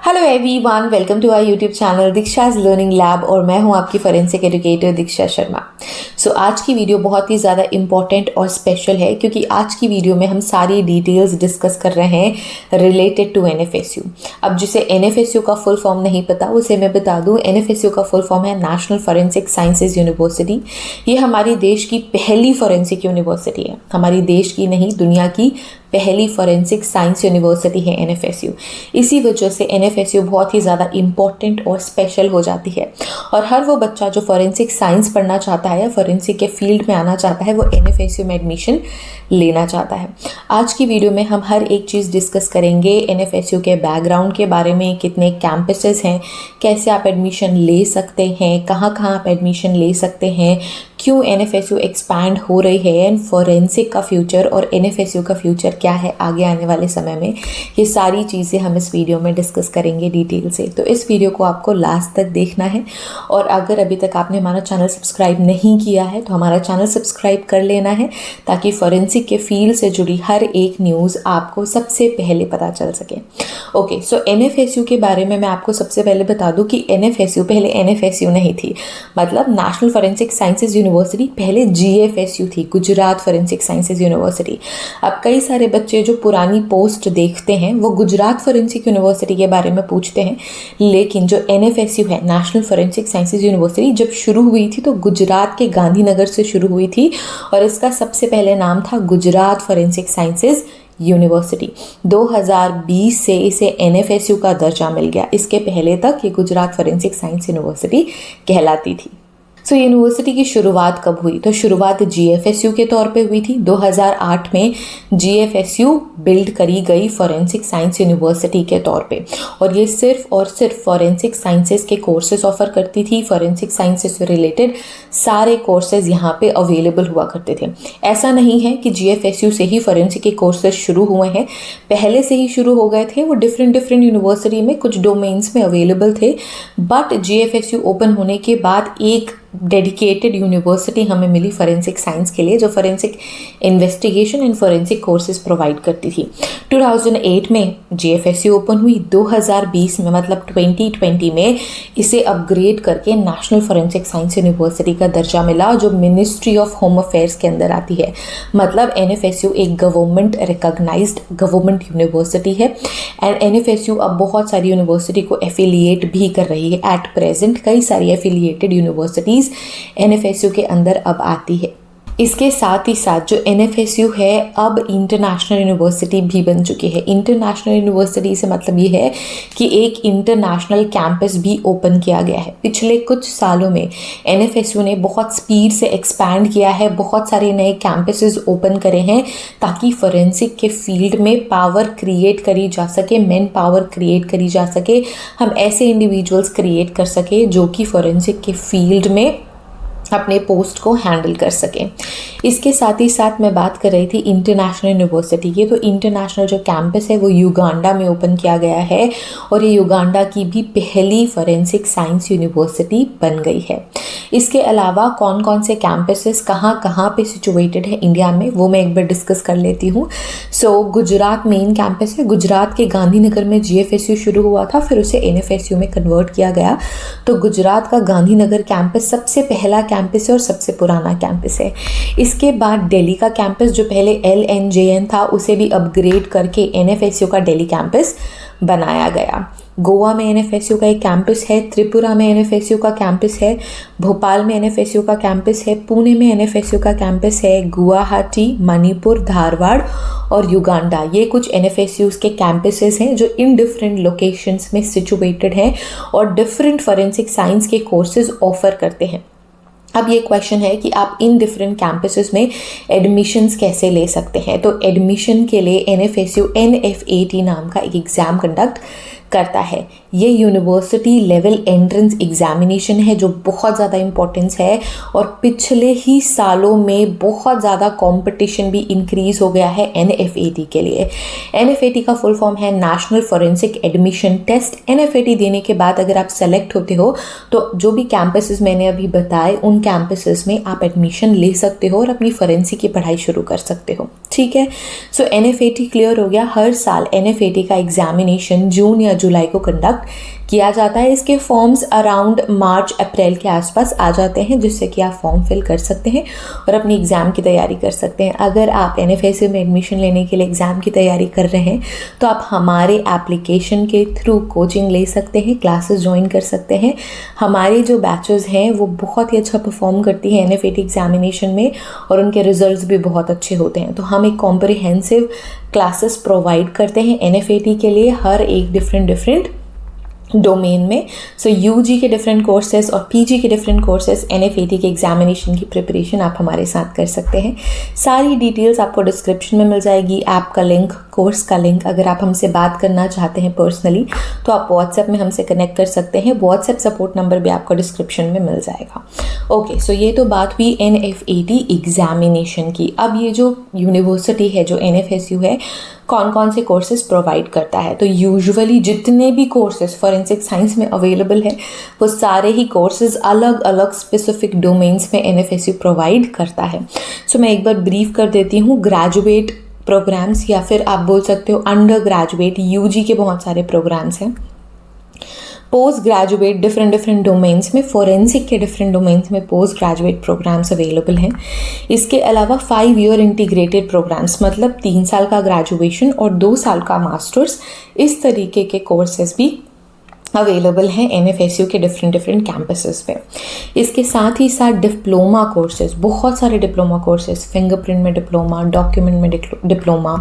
Hello everyone, welcome to our YouTube channel Diksha's learning lab और मैं हूं आपकी फॉरेंसिक एजुकेटर दीक्षा शर्मा। आज की वीडियो बहुत ही ज़्यादा इम्पॉर्टेंट और स्पेशल है क्योंकि आज की वीडियो में हम सारी डिटेल्स डिस्कस कर रहे हैं रिलेटेड टू एनएफएसयू। अब जिसे एनएफएसयू का फुल फॉर्म नहीं पता उसे मैं बता दूं, एनएफएसयू का फुल फॉर्म है नेशनल फॉरेंसिक साइंसेज यूनिवर्सिटी। ये हमारी देश की पहली फॉरेंसिक यूनिवर्सिटी है, हमारी देश की नहीं दुनिया की पहली फॉरेंसिक साइंस यूनिवर्सिटी है एनएफएसयू। इसी वजह से एनएफएसयू बहुत ही ज़्यादा इम्पॉर्टेंट और स्पेशल हो जाती है और हर वो बच्चा जो फॉरेंसिक साइंस पढ़ना चाहता है या फॉरेंसिक के फील्ड में आना चाहता है वो एनएफएसयू में एडमिशन लेना चाहता है। आज की वीडियो में हम हर एक चीज़ डिस्कस करेंगे, एनएफएसयू के बैकग्राउंड के बारे में, कितने कैंपसेस हैं, कैसे आप एडमिशन ले सकते हैं, कहाँ कहाँ आप एडमिशन ले सकते हैं, क्यों एनएफएसयू एक्सपैंड हो रही है एंड फॉरेंसिक का फ्यूचर और एनएफएसयू का फ्यूचर क्या है आगे आने वाले समय में। ये सारी चीज़ें हम इस वीडियो में डिस्कस करेंगे डिटेल से। तो इस वीडियो को आपको लास्ट तक देखना है और अगर अभी तक आपने हमारा चैनल सब्सक्राइब नहीं किया है तो हमारा चैनल सब्सक्राइब कर लेना है ताकि फॉरेंसिक के फील्ड से जुड़ी हर एक न्यूज़ आपको सबसे पहले पता चल सके। ओके, सो एनएफएसयू के बारे में मैं आपको सबसे पहले बता दूं कि एनएफएसयू पहले एनएफएसयू नहीं थी, मतलब नेशनल फॉरेंसिक साइंसेज यूनिवर्सिटी पहले जीएफएसयू थी, गुजरात फॉरेंसिक साइंसेज यूनिवर्सिटी। अब कई सारे बच्चे जो पुरानी पोस्ट देखते हैं वो गुजरात फॉरेंसिक यूनिवर्सिटी के बारे में पूछते हैं, लेकिन जो एनएफएसयू है नेशनल फॉरेंसिक साइंसेज यूनिवर्सिटी जब शुरू हुई थी तो गुजरात के गांधीनगर से शुरू हुई थी और इसका सबसे पहले नाम था गुजरात फॉरेंसिक साइंसेज यूनिवर्सिटी। 2020 से इसे एनएफएसयू का दर्जा मिल गया, इसके पहले तक ये गुजरात फॉरेंसिक साइंस यूनिवर्सिटी कहलाती थी। यूनिवर्सिटी की शुरुआत कब हुई? तो शुरुआत जीएफएसयू के तौर पे हुई थी। 2008 में जीएफएसयू बिल्ड करी गई फॉरेंसिक साइंस यूनिवर्सिटी के तौर पे और ये सिर्फ और सिर्फ फॉरेंसिक साइंसेस के कोर्सेज ऑफर करती थी। फॉरेंसिक साइंसेस से रिलेटेड सारे कोर्सेज यहाँ पे अवेलेबल हुआ करते थे। ऐसा नहीं है कि जीएफएसयू से ही फॉरेंसिक के कोर्सेज शुरू हुए हैं, पहले से ही शुरू हो गए थे। वो डिफरेंट यूनिवर्सिटी में कुछ डोमेन्स में अवेलेबल थे, बट जीएफएसयू ओपन होने के बाद एक डेडिकेटेड यूनिवर्सिटी हमें मिली फॉरेंसिक साइंस के लिए जो forensic investigation and forensic courses provide करती थी। 2008 में जीएफएसयू ओपन हुई, 2020 में मतलब 2020 में इसे अपग्रेड करके नेशनल फॉरेंसिक साइंस यूनिवर्सिटी का दर्जा मिला जो मिनिस्ट्री ऑफ होम अफेयर्स के अंदर आती है। मतलब एनएफएसयू एक गवर्नमेंट रिकॉग्नाइज्ड गवर्नमेंट यूनिवर्सिटी है एंड एनएफएसयू अब बहुत सारी यूनिवर्सिटी को एफिलिएट भी कर रही है। एट प्रेजेंट कई सारी एफिलिएटेड यूनिवर्सिटीज एनएफएसयू के अंदर अब आती है। इसके साथ ही साथ जो एनएफएसयू है अब इंटरनेशनल यूनिवर्सिटी भी बन चुकी है। इंटरनेशनल यूनिवर्सिटी से मतलब ये है कि एक इंटरनेशनल कैंपस भी ओपन किया गया है। पिछले कुछ सालों में एनएफएसयू ने बहुत स्पीड से एक्सपैंड किया है, बहुत सारे नए कैंपसेस ओपन करे हैं ताकि फॉरेंसिक के फील्ड में पावर क्रिएट करी जा सके, मैन पावर क्रिएट करी जा सके। हम ऐसे इंडिविजुअल्स क्रिएट कर सके जो कि फॉरेंसिक के फील्ड में अपने पोस्ट को हैंडल कर सकें। इसके साथ ही साथ मैं बात कर रही थी इंटरनेशनल यूनिवर्सिटी की। तो इंटरनेशनल जो कैंपस है वो युगांडा में ओपन किया गया है और ये युगांडा की भी पहली फॉरेंसिक साइंस यूनिवर्सिटी बन गई है। इसके अलावा कौन कौन से कैंपसेस कहाँ कहाँ पे सिचुएटेड है इंडिया में वो मैं एक बार डिस्कस कर लेती हूँ। गुजरात मेन कैंपस है। गुजरात के गांधीनगर में जीएफएसयू शुरू हुआ था, फिर उसे एनएफएसयू में कन्वर्ट किया गया। तो गुजरात का गांधीनगर कैंपस सबसे पहला कैंपस है और सबसे पुराना कैंपस है। इसके बाद दिल्ली का कैंपस जो पहले LNJN था उसे भी अपग्रेड करके एनएफएसयू का दिल्ली कैंपस बनाया गया। गोवा में एनएफएसयू का एक कैंपस है, त्रिपुरा में एनएफएसयू का कैंपस है, भोपाल में एनएफएसयू का कैंपस है, पुणे में एनएफएसयू का कैंपस है, गुवाहाटी, मणिपुर, धारवाड़ और युगांडा। ये कुछ एनएफएसयूज के कैंपसेस हैं जो इन डिफरेंट लोकेशंस में सिचुएटेड हैं और डिफरेंट फॉरेंसिक साइंस के कोर्सेज ऑफर करते हैं। अब ये क्वेश्चन है कि आप इन डिफरेंट कैंपसेस में एडमिशन्स कैसे ले सकते हैं। तो एडमिशन के लिए एनएफएसयू NFAT नाम का एक एग्ज़ाम कंडक्ट करता है। ये यूनिवर्सिटी लेवल एंट्रेंस एग्जामिनेशन है जो बहुत ज़्यादा इम्पोर्टेंस है और पिछले ही सालों में बहुत ज़्यादा कंपटीशन भी इंक्रीज हो गया है NFAT के लिए। NFAT का फुल फॉर्म है national forensic admission test. NFAT देने के बाद अगर आप सेलेक्ट होते हो तो जो भी कैंपसेस मैंने अभी बताए उन कैंपसेस में आप एडमिशन ले सकते हो और अपनी फोरेंसिक की पढ़ाई शुरू कर सकते हो। ठीक है, सो NFAT क्लियर हो गया। हर साल NFAT का एग्जामिनेशन जून या जुलाई को कंडक्ट किया जाता है। इसके फॉर्म्स अराउंड मार्च अप्रैल के आसपास आ जाते हैं, जिससे कि आप फॉर्म फिल कर सकते हैं और अपनी एग्ज़ाम की तैयारी कर सकते हैं। अगर आप NFSU में एडमिशन लेने के लिए एग्ज़ाम की तैयारी कर रहे हैं तो आप हमारे एप्लीकेशन के थ्रू कोचिंग ले सकते हैं, क्लासेस ज्वाइन कर सकते हैं। हमारी जो बैचेस हैं वो बहुत ही अच्छा परफॉर्म करती हैं NFAT एग्जामिनेशन में और उनके रिजल्ट्स भी बहुत अच्छे होते हैं। तो हम एक कॉम्प्रिहेंसिव क्लासेस प्रोवाइड करते हैं NFAT के लिए, हर एक डिफरेंट डोमेन में। सो UG के डिफरेंट कोर्सेज और PG के डिफरेंट कोर्सेज, NFAT के एग्जामिनेशन की प्रिपरेशन आप हमारे साथ कर सकते हैं। सारी डिटेल्स आपको डिस्क्रिप्शन में मिल जाएगी, ऐप का लिंक, कोर्स का लिंक। अगर आप हमसे बात करना चाहते हैं पर्सनली तो आप व्हाट्सएप में हमसे कनेक्ट कर सकते हैं। व्हाट्सएप सपोर्ट नंबर भी आपको डिस्क्रिप्शन में मिल जाएगा। ओके, सो ये तो बात हुई NFAT एग्जामिनेशन की। अब ये जो यूनिवर्सिटी है, जो NFSU है, कौन कौन से कोर्सेज प्रोवाइड करता है? तो यूजुअली जितने भी कोर्सेज फॉरेंसिक साइंस में अवेलेबल है वो सारे ही कोर्सेज अलग अलग स्पेसिफिक डोमेन्स में NFSU प्रोवाइड करता है। सो मैं एक बार ब्रीफ कर देती हूँ। ग्रेजुएट प्रोग्राम्स या फिर आप बोल सकते हो अंडर ग्रेजुएट, UG के बहुत सारे प्रोग्राम्स हैं। पोस्ट ग्रेजुएट डिफरेंट डोमेन्स में, फॉरेंसिक के डिफरेंट डोमेन्स में पोस्ट ग्रेजुएट प्रोग्राम्स अवेलेबल हैं। इसके अलावा 5 ईयर इंटीग्रेटेड प्रोग्राम्स, मतलब 3 साल का ग्रेजुएशन और 2 साल का मास्टर्स, इस तरीके के कोर्सेज भी अवेलेबल हैं NFSU के डिफरेंट कैंपसेस पे। इसके साथ ही साथ डिप्लोमा कोर्सेज, बहुत सारे डिप्लोमा कोर्सेज, फिंगरप्रिंट में डिप्लोमा, डॉक्यूमेंट में डिप्लोमा,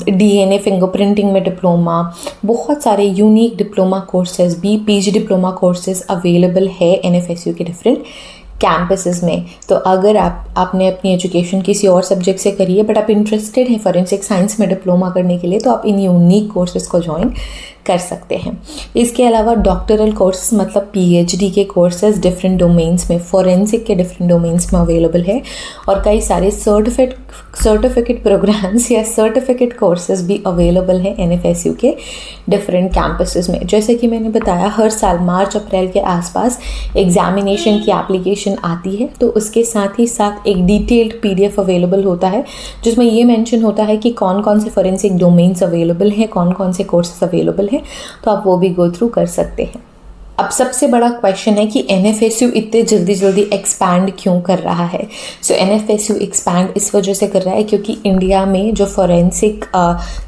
DNA फिंगरप्रिंटिंग में डिप्लोमा, बहुत सारे यूनिक डिप्लोमा कोर्सेज भी, PG डिप्लोमा कोर्सेज अवेलेबल है NFSU के डिफरेंट कैंपसेस में। तो अगर आपने अपनी एजुकेशन किसी और सब्जेक्ट से करी है बट आप इंटरेस्टेड हैं फॉरेंसिक साइंस में डिप्लोमा करने के लिए, तो आप इन यूनिक कोर्सेज को ज्वाइन कर सकते हैं। इसके अलावा डॉक्टरल कोर्सेज, मतलब PhD के कोर्सेज डिफरेंट डोमेन्स में, फॉरेंसिक के डिफरेंट डोमेन्स में अवेलेबल है। और कई सारे सर्टिफिकेट प्रोग्राम्स या सर्टिफिकेट कोर्सेज भी अवेलेबल हैं NFSU के डिफरेंट कैंपसेस में। जैसे कि मैंने बताया, हर साल मार्च अप्रैल के आसपास एग्जामिनेशन की एप्लीकेशन आती है, तो उसके साथ ही साथ एक डिटेल्ड PDF अवेलेबल होता है जिसमें ये मेंशन होता है कि कौन कौन से फॉरेंसिक डोमेन्स अवेलेबल हैं, कौन कौन से कोर्सेज अवेलेबल हैं, तो आप वो भी गो थ्रू कर सकते हैं। अब सबसे बड़ा क्वेश्चन है कि NFSU इतने जल्दी एक्सपैंड क्यों कर रहा है? सो NFSU एक्सपैंड इस वजह से कर रहा है क्योंकि इंडिया में जो फॉरेंसिक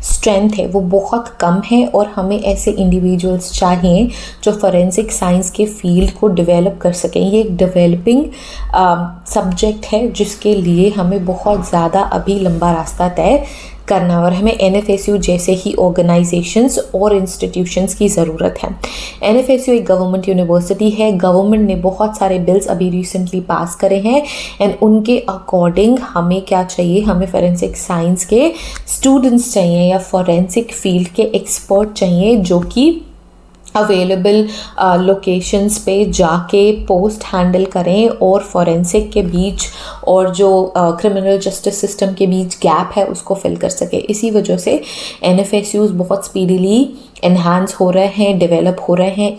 स्ट्रेंथ है वो बहुत कम है और हमें ऐसे इंडिविजुअल्स चाहिए जो फॉरेंसिक साइंस के फील्ड को डेवलप कर सकें। ये एक डेवलपिंग सब्जेक्ट है जिसके लिए हमें बहुत ज़्यादा अभी लंबा रास्ता तय करना, और हमें NFSU जैसे ही ऑर्गेनाइजेशंस और इंस्टीट्यूशंस की ज़रूरत है। NFSU एक गवर्नमेंट यूनिवर्सिटी है। गवर्नमेंट ने बहुत सारे बिल्स अभी रिसेंटली पास करे हैं एंड उनके अकॉर्डिंग हमें क्या चाहिए, हमें फॉरेंसिक साइंस के स्टूडेंट्स चाहिए या फॉरेंसिक फील्ड के एक्सपर्ट चाहिए जो कि अवेलेबल लोकेशंस पे जाके पोस्ट हैंडल करें और फॉरेंसिक के बीच और जो क्रिमिनल जस्टिस सिस्टम के बीच गैप है उसको फिल कर सके। इसी वजह से NFSUs बहुत स्पीडीली एनहांस हो रहे हैं, डेवलप हो रहे हैं।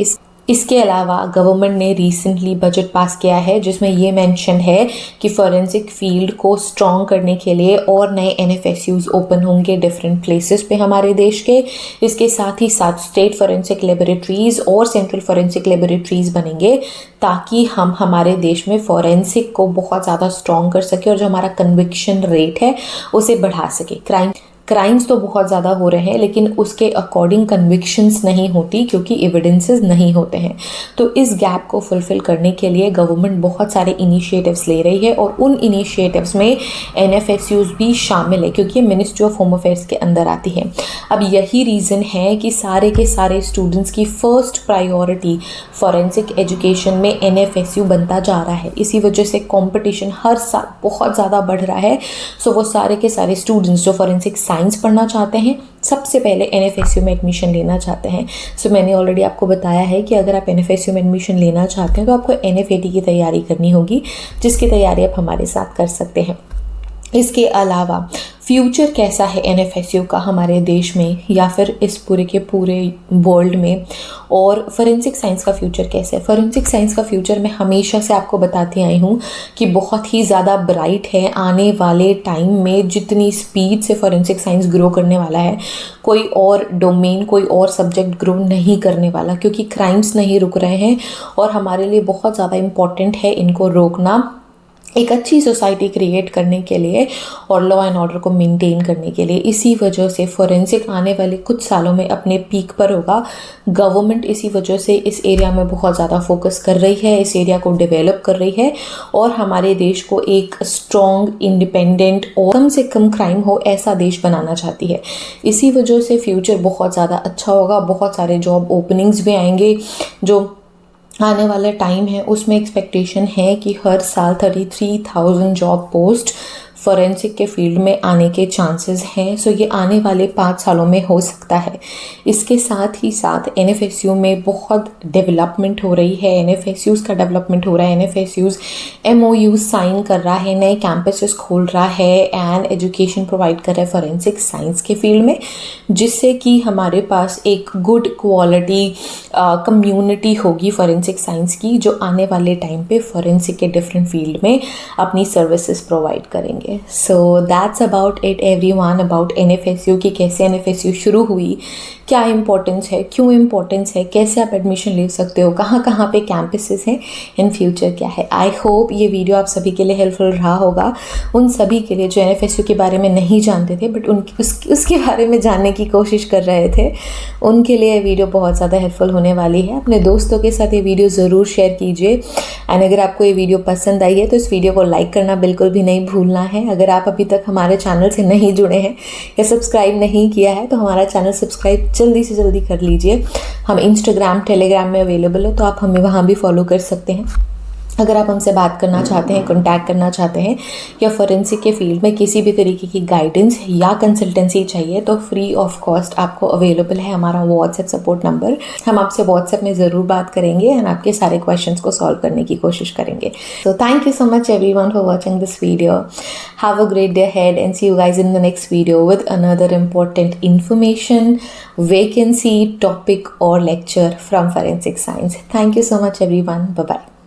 इसके अलावा गवर्नमेंट ने रिसेंटली बजट पास किया है जिसमें ये मेंशन है कि फॉरेंसिक फील्ड को स्ट्रॉन्ग करने के लिए और नए NFSUs ओपन होंगे डिफरेंट प्लेसेस पे हमारे देश के। इसके साथ ही साथ स्टेट फॉरेंसिक लेबोरेटरीज़ और सेंट्रल फॉरेंसिक लेबोरेटरीज़ बनेंगे ताकि हम हमारे देश में फॉरेंसिक को बहुत ज़्यादा स्ट्रॉन्ग कर सके और जो हमारा कन्विक्शन रेट है उसे बढ़ा सके। क्राइम्स तो बहुत ज़्यादा हो रहे हैं लेकिन उसके अकॉर्डिंग कन्विक्शंस नहीं होती क्योंकि एविडेंसेस नहीं होते हैं। तो इस गैप को फुलफ़िल करने के लिए गवर्नमेंट बहुत सारे इनिशिएटिव्स ले रही है और उन इनिशिएटिव्स में NFSUs भी शामिल है क्योंकि ये मिनिस्ट्री ऑफ होम अफेयर्स के अंदर आती है। अब यही रीज़न है कि सारे के सारे स्टूडेंट्स की फ़र्स्ट प्रायोरिटी फॉरेंसिक एजुकेशन में NFSU बनता जा रहा है। इसी वजह से कॉम्पिटिशन हर साल बहुत ज़्यादा बढ़ रहा है। सो वो सारे के सारे स्टूडेंट्स जो फॉरेंसिक साइंस पढ़ना चाहते हैं सबसे पहले NFSU में एडमिशन लेना चाहते हैं। सो मैंने ऑलरेडी आपको बताया है कि अगर आप NFSU में एडमिशन लेना चाहते हैं तो आपको NFAT की तैयारी करनी होगी जिसकी तैयारी आप हमारे साथ कर सकते हैं। इसके अलावा फ्यूचर कैसा है एनएफएसयू का हमारे देश में या फिर इस पूरे के पूरे वर्ल्ड में, और फोरेंसिक साइंस का फ्यूचर कैसा है। फोरेंसिक साइंस का फ्यूचर मैं हमेशा से आपको बताती आई हूँ कि बहुत ही ज़्यादा ब्राइट है। आने वाले टाइम में जितनी स्पीड से फोरेंसिक साइंस ग्रो करने वाला है, कोई और डोमेन, कोई और सब्जेक्ट ग्रो नहीं करने वाला, क्योंकि क्राइम्स नहीं रुक रहे हैं और हमारे लिए बहुत ज़्यादा इम्पॉर्टेंट है इनको रोकना, एक अच्छी सोसाइटी क्रिएट करने के लिए और लॉ एंड ऑर्डर को मेंटेन करने के लिए। इसी वजह से फोरेंसिक आने वाले कुछ सालों में अपने पीक पर होगा। गवर्नमेंट इसी वजह से इस एरिया में बहुत ज़्यादा फोकस कर रही है, इस एरिया को डेवलप कर रही है और हमारे देश को एक स्ट्रॉन्ग, इंडिपेंडेंट और कम से कम क्राइम हो ऐसा देश बनाना चाहती है। इसी वजह से फ्यूचर बहुत ज़्यादा अच्छा होगा। बहुत सारे जॉब ओपनिंग्स भी आएंगे। जो आने वाला टाइम है उसमें एक्सपेक्टेशन है कि हर साल 33,000 जॉब पोस्ट फोरेंसिक के फील्ड में आने के चांसेस हैं। सो ये आने वाले 5 सालों में हो सकता है। इसके साथ ही साथ एनएफएसयू में बहुत डेवलपमेंट हो रही है। एनएफएसयूज़ का डेवलपमेंट हो रहा है। एनएफएसयूज़ MOU साइन कर रहा है, नए कैंपसेस खोल रहा है एंड एजुकेशन प्रोवाइड कर रहा है फोरेंसिक साइंस के फील्ड में, जिससे कि हमारे पास एक गुड क्वालिटी कम्युनिटी होगी फोरेंसिक साइंस की, जो आने वाले टाइम पे फोरेंसिक के डिफरेंट फील्ड में अपनी सर्विसेज प्रोवाइड करेंगे। So that's about it everyone, about NFSU की कैसे एनएफएसयू शुरू हुई, क्या इंपॉर्टेंस है, क्यों इंपॉर्टेंस है, कैसे आप एडमिशन ले सकते हो, कहाँ कहाँ पे कैंपसेस हैं, इन फ्यूचर क्या है। आई होप ये वीडियो आप सभी के लिए हेल्पफुल रहा होगा, उन सभी के लिए जो एनएफएसयू के बारे में नहीं जानते थे बट उसके बारे में जानने की कोशिश कर रहे थे, उनके लिए ये वीडियो बहुत ज़्यादा हेल्पफुल होने वाली है। अपने दोस्तों के साथ ये वीडियो ज़रूर शेयर कीजिए एंड अगर आपको ये वीडियो पसंद आई है तो इस वीडियो को लाइक करना बिल्कुल भी नहीं भूलना है। अगर आप अभी तक हमारे चैनल से नहीं जुड़े हैं या सब्सक्राइब नहीं किया है तो हमारा चैनल सब्सक्राइब जल्दी से जल्दी कर लीजिए। हम इंस्टाग्राम, टेलीग्राम में अवेलेबल है, तो आप हमें वहाँ भी फॉलो कर सकते हैं। अगर आप हमसे बात करना चाहते हैं, कॉन्टैक्ट करना चाहते हैं या फोरेंसिक के फील्ड में किसी भी तरीके की गाइडेंस या कंसल्टेंसी चाहिए तो फ्री ऑफ कॉस्ट आपको अवेलेबल है हमारा व्हाट्सएप सपोर्ट नंबर। हम आपसे व्हाट्सएप में ज़रूर बात करेंगे एंड आपके सारे क्वेश्चंस को सॉल्व करने की कोशिश करेंगे। So thank you so much everyone for watching this video. Have a great day ahead and see you guys in the next video with another important information, vacancy, topic और lecture from forensic science. Thank you so much everyone. Bye bye.